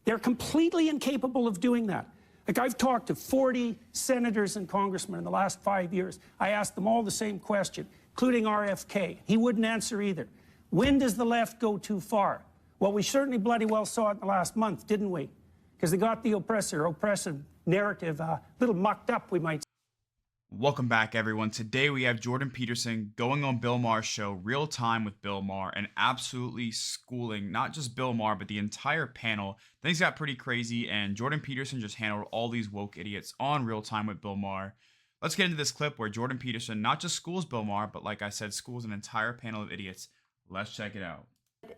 They're completely incapable of doing that. Like, I've talked to 40 senators and congressmen in the last 5 years. I asked them all the same question, including RFK. He wouldn't answer either. When does the left go too far? Well, we certainly bloody well saw it in the last month, didn't we? Because they got the oppressive narrative a little mucked up, we might say. Welcome back, everyone. Today we have Jordan Peterson going on Bill Maher's show, Real Time with Bill Maher, and absolutely schooling not just Bill Maher, but the entire panel. Things got pretty crazy, and Jordan Peterson just handled all these woke idiots on Real Time with Bill Maher. Let's get into this clip where Jordan Peterson not just schools Bill Maher, but like I said, schools an entire panel of idiots. Let's check it out.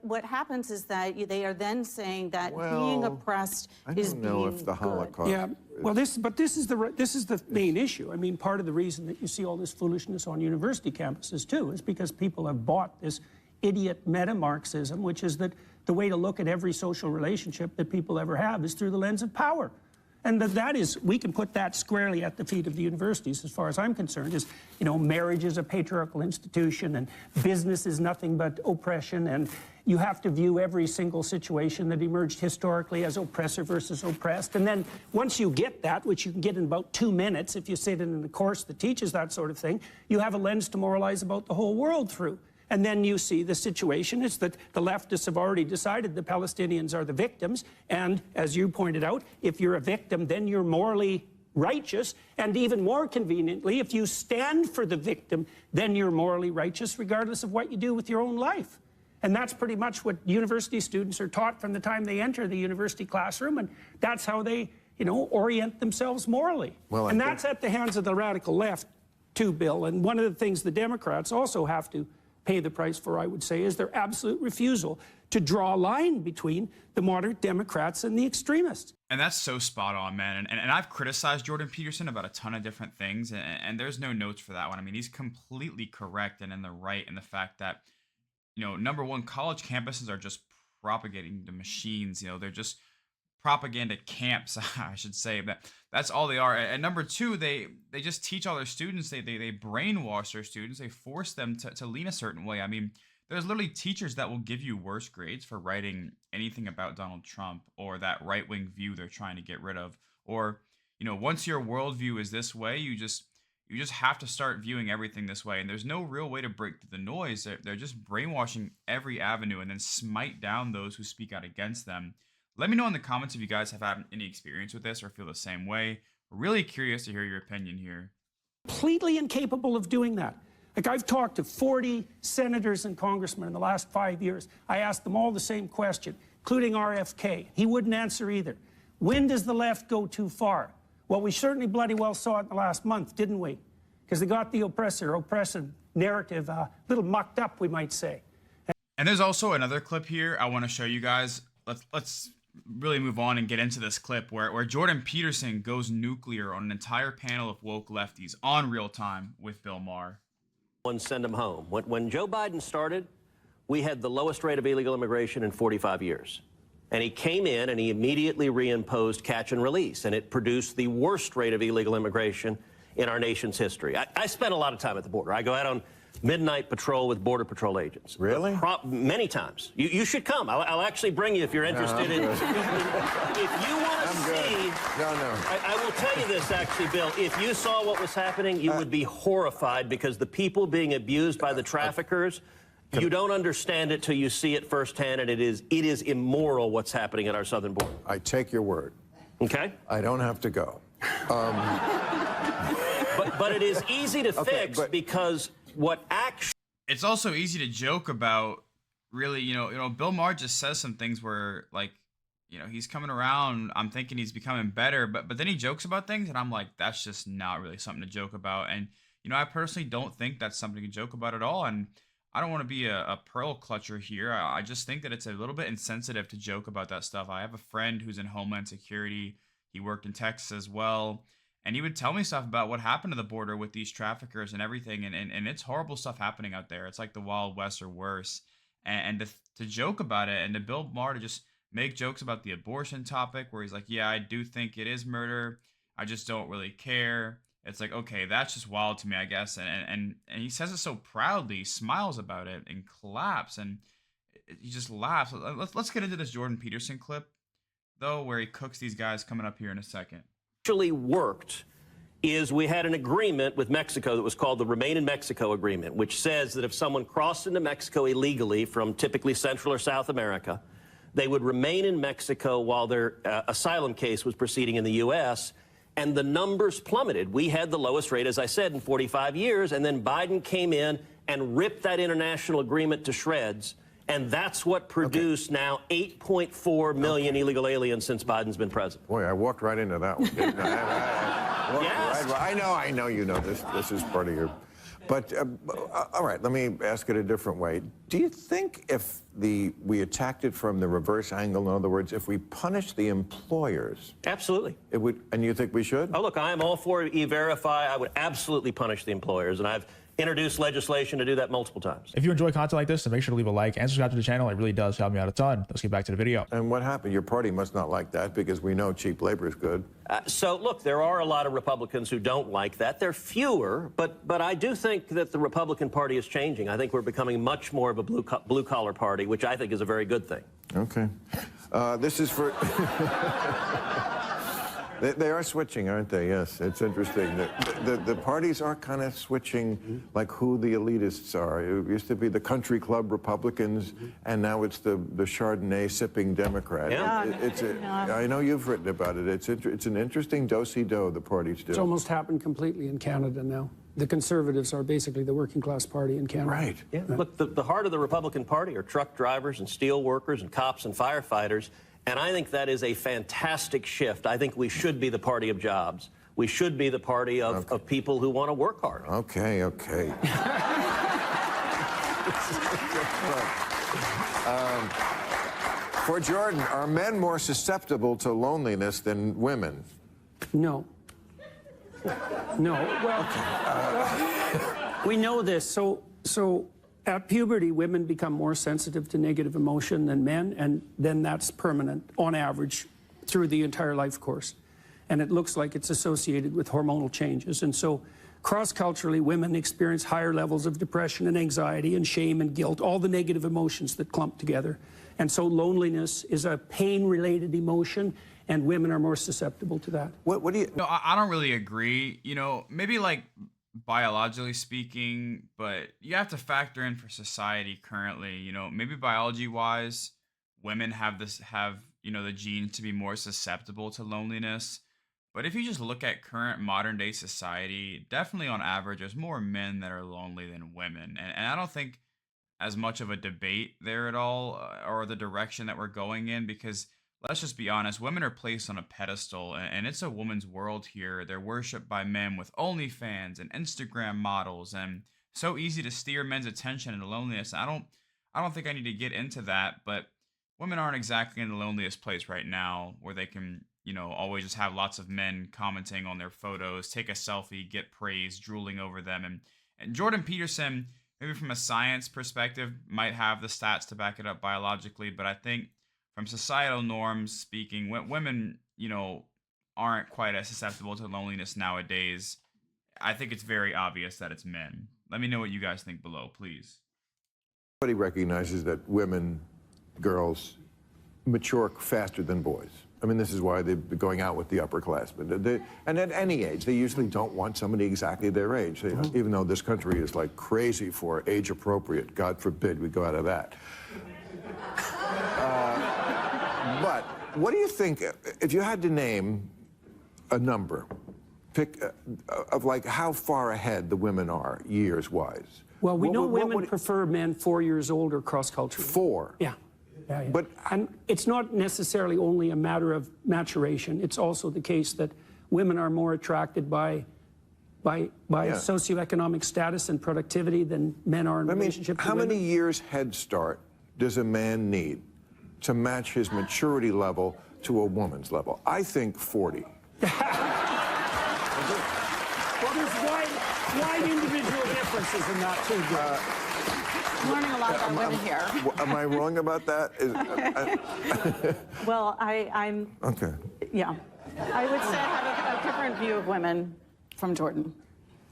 What happens is that they are then saying that being oppressed is being good. If the Holocaust. Yeah, well, this is the main issue. I mean, part of the reason that you see all this foolishness on university campuses too is because people have bought this idiot meta-Marxism, which is that the way to look at every social relationship that people ever have is through the lens of power. And that is, we can put that squarely at the feet of the universities, as far as I'm concerned, is, you know, marriage is a patriarchal institution and business is nothing but oppression, and you have to view every single situation that emerged historically as oppressor versus oppressed. And then once you get that, which you can get in about 2 minutes if you sit in a course that teaches that sort of thing, you have a lens to moralize about the whole world through. And then you see the situation is that the leftists have already decided the Palestinians are the victims. And as you pointed out, if you're a victim, then you're morally righteous. And even more conveniently, if you stand for the victim, then you're morally righteous, regardless of what you do with your own life. And that's pretty much what university students are taught from the time they enter the university classroom. And that's how they, you know, orient themselves morally. Well, and that's at the hands of the radical left, too, Bill. And one of the things the Democrats also have to pay the price for, I would say, is their absolute refusal to draw a line between the moderate Democrats and the extremists. And that's so spot on, man. And I've criticized Jordan Peterson about a ton of different things, and there's no notes for that one. I mean, he's completely correct and in the right in the fact that, you know, number one, college campuses are just propagating the machines. You know, they're just propaganda camps, I should say, but that's all they are. And number two, they just teach all their students, they brainwash their students, they force them to lean a certain way. I mean, there's literally teachers that will give you worse grades for writing anything about Donald Trump or that right-wing view they're trying to get rid of. Or, you know, once your worldview is this way, you just have to start viewing everything this way. And there's no real way to break through the noise. They're just brainwashing every avenue and then smite down those who speak out against them. Let me know in the comments if you guys have had any experience with this or feel the same way. We're really curious to hear your opinion here. Completely incapable of doing that. Like, I've talked to 40 senators and congressmen in the last 5 years. I asked them all the same question, including RFK. He wouldn't answer either. When does the left go too far? Well, we certainly bloody well saw it in the last month, didn't we? Because they got the oppressive narrative a little mucked up, we might say. And there's also another clip here I want to show you guys. Let's really move on and get into this clip where Jordan Peterson goes nuclear on an entire panel of woke lefties on Real Time with Bill Maher. Send them home. When Joe Biden started, we had the lowest rate of illegal immigration in 45 years. And he came in and he immediately reimposed catch and release, and it produced the worst rate of illegal immigration in our nation's history. I spent a lot of time at the border. I go out on midnight patrol with Border Patrol agents. Really? Many times. You should come. I'll actually bring you if you're interested in. If you want to see. No. I will tell you this, actually, Bill. If you saw what was happening, you would be horrified because the people being abused by the traffickers. You don't understand it till you see it firsthand, and it is immoral what's happening at our southern border. I take your word. Okay. I don't have to go. But it is easy to fix because what actually. It's also easy to joke about. Really, you know, Bill Maher just says some things where, like, you know, he's coming around. I'm thinking he's becoming better, but then he jokes about things, and I'm like, that's just not really something to joke about. And you know, I personally don't think that's something to joke about at all. And I don't want to be a pearl clutcher here. I just think that it's a little bit insensitive to joke about that stuff. I have a friend who's in Homeland Security. He worked in Texas as well. And he would tell me stuff about what happened to the border with these traffickers and everything. And it's horrible stuff happening out there. It's like the Wild West or worse. And to joke about it and to Bill Maher to just make jokes about the abortion topic where he's like, yeah, I do think it is murder. I just don't really care. It's like, okay, that's just wild to me, I guess. And he says it so proudly, smiles about it, and claps, and he just laughs. Let's get into this Jordan Peterson clip. though, where he cooks these guys coming up here in a second. Actually worked is we had an agreement with Mexico that was called the Remain in Mexico Agreement, which says that if someone crossed into Mexico illegally from typically Central or South America, they would remain in Mexico while their asylum case was proceeding in the U.S., and the numbers plummeted. We had the lowest rate, as I said, in 45 years, and then Biden came in and ripped that international agreement to shreds, and that's what produced now 8.4 million illegal aliens since Biden's been president. Boy, I walked right into that one, didn't I? Yes. I know you know this. This is part of your... But, all right, let me ask it a different way. Do you think if we attacked it from the reverse angle, in other words, if we punish the employers... Absolutely. It would, and you think we should? Oh, look, I am all for E-Verify. I would absolutely punish the employers, and I've introduced legislation to do that multiple times. If you enjoy content like this, then make sure to leave a like and subscribe to the channel. It really does help me out a ton. Let's get back to the video. And what happened? Your party must not like that because we know cheap labor is good. So, look, there are a lot of Republicans who don't like that. They're fewer, but I do think that the Republican Party is changing. I think we're becoming much more of a blue-collar party, which I think is a very good thing. Okay. This is for... They are switching, aren't they? Yes, it's interesting. The parties are kind of switching, like who the elitists are. It used to be the country club Republicans, and now it's the Chardonnay sipping Democrat. Yeah. I know you've written about it. It's an interesting do-si-do the parties do. It's almost happened completely in Canada now. The Conservatives are basically the working class party in Canada. Right. Yeah. Look, the heart of the Republican Party are truck drivers and steel workers and cops and firefighters. And I think that is a fantastic shift. I think we should be the party of jobs. We should be the party of people who want to work hard. Okay. For Jordan, are men more susceptible to loneliness than women? No. Well, we know this. So at puberty, women become more sensitive to negative emotion than men, and then that's permanent, on average, through the entire life course. And it looks like it's associated with hormonal changes. And so cross-culturally, women experience higher levels of depression and anxiety and shame and guilt, all the negative emotions that clump together. And so loneliness is a pain-related emotion, and women are more susceptible to that. What do you... No, I don't really agree. You know, maybe like biologically speaking, but you have to factor in for society currently, you know, maybe biology wise, women have you know, the genes to be more susceptible to loneliness. But if you just look at current modern day society, definitely on average, there's more men that are lonely than women. And I don't think as much of a debate there at all, or the direction that we're going in, because let's just be honest, women are placed on a pedestal, and it's a woman's world here. They're worshipped by men with OnlyFans and Instagram models, and so easy to steer men's attention into loneliness. I don't think I need to get into that, but women aren't exactly in the loneliest place right now, where they can, you know, always just have lots of men commenting on their photos, take a selfie, get praise, drooling over them. And Jordan Peterson, maybe from a science perspective, might have the stats to back it up biologically, but I think from societal norms speaking, women, you know, aren't quite as susceptible to loneliness nowadays. I think it's very obvious that it's men. Let me know what you guys think below, please. Everybody recognizes that women, girls, mature faster than boys. I mean, this is why they're going out with the upperclassmen. And at any age, they usually don't want somebody exactly their age. Even though this country is like crazy for age appropriate, God forbid we go out of that. But what do you think, if you had to name a number, pick of like how far ahead the women are years-wise? Well, we know women prefer men 4 years older cross-culturally. 4? Yeah. But and it's not necessarily only a matter of maturation. It's also the case that women are more attracted by socioeconomic status and productivity than men are in relationship to how women. many years head start does a man need to match his maturity level to a woman's level? I think 40. Well, there's wide individual differences in that too, Greg. I'm learning a lot about women here. Am I wrong about that? Well, I'm... Okay. Yeah. I would say I have a different view of women from Jordan.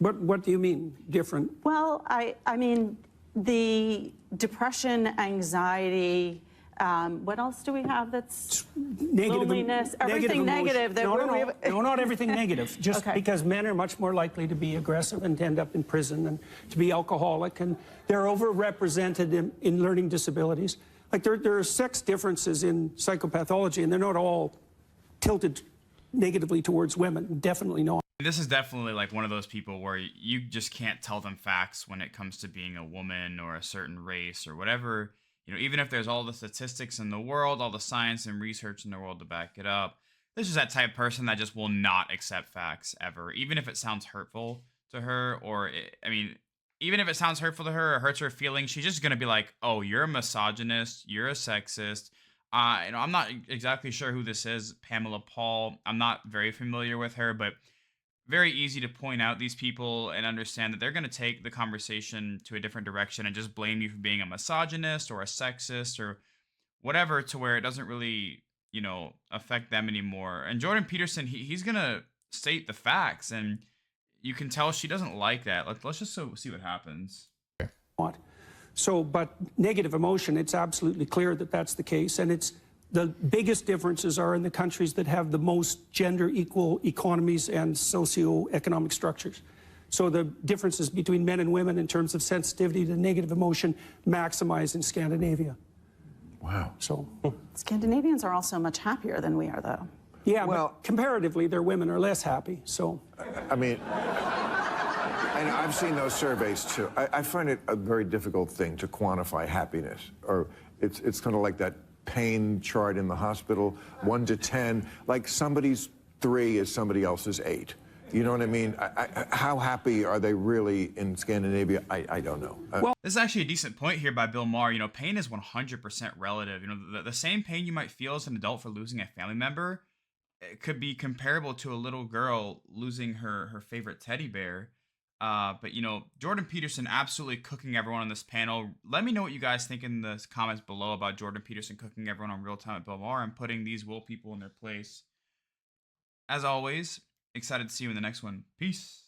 But what do you mean, different? Well, I mean, the depression, anxiety, What else do we have that's Negative, loneliness? Everything emotion. negative that no, we're no, no, no, not everything negative. Just Okay. because men are much more likely to be aggressive and to end up in prison and to be alcoholic, and they're overrepresented in learning disabilities. Like there are sex differences in psychopathology, and they're not all tilted negatively towards women. Definitely not. This is definitely like one of those people where you just can't tell them facts when it comes to being a woman or a certain race or whatever. You know, even if there's all the statistics in the world, all the science and research in the world to back it up, this is that type of person that just will not accept facts ever, even if it sounds hurtful to her, or even if it sounds hurtful to her or hurts her feelings, she's just gonna be like, "Oh, you're a misogynist, you're a sexist." I'm not exactly sure who this is, Pamela Paul. I'm not very familiar with her, but very easy to point out these people and understand that they're going to take the conversation to a different direction and just blame you for being a misogynist or a sexist or whatever, to where it doesn't really, affect them anymore. And Jordan Peterson, he's going to state the facts, and you can tell she doesn't like that. Let's just see what happens. So, but negative emotion, it's absolutely clear that that's the case, and it's the biggest differences are in the countries that have the most gender equal economies and socio-economic structures. So the differences between men and women in terms of sensitivity to negative emotion maximize in Scandinavia. Wow. So Scandinavians are also much happier than we are, though. yeah, Well, but comparatively, their women are less happy. So I mean, and I've seen those surveys too. I find it a very difficult thing to quantify happiness, or it's kind of like that pain chart in the hospital, 1 to 10, like somebody's 3 is somebody else's 8. You know what I mean? How happy are they really in Scandinavia? I don't know. well, This is actually a decent point here by Bill Maher. Pain is 100% relative. The same pain you might feel as an adult for losing a family member, it could be comparable to a little girl losing her favorite teddy bear. But Jordan Peterson absolutely cooking everyone on this panel. Let me know what you guys think in the comments below about Jordan Peterson cooking everyone on Real Time at Bill Maher and putting these wool people in their place. As always, excited to see you in the next one. Peace.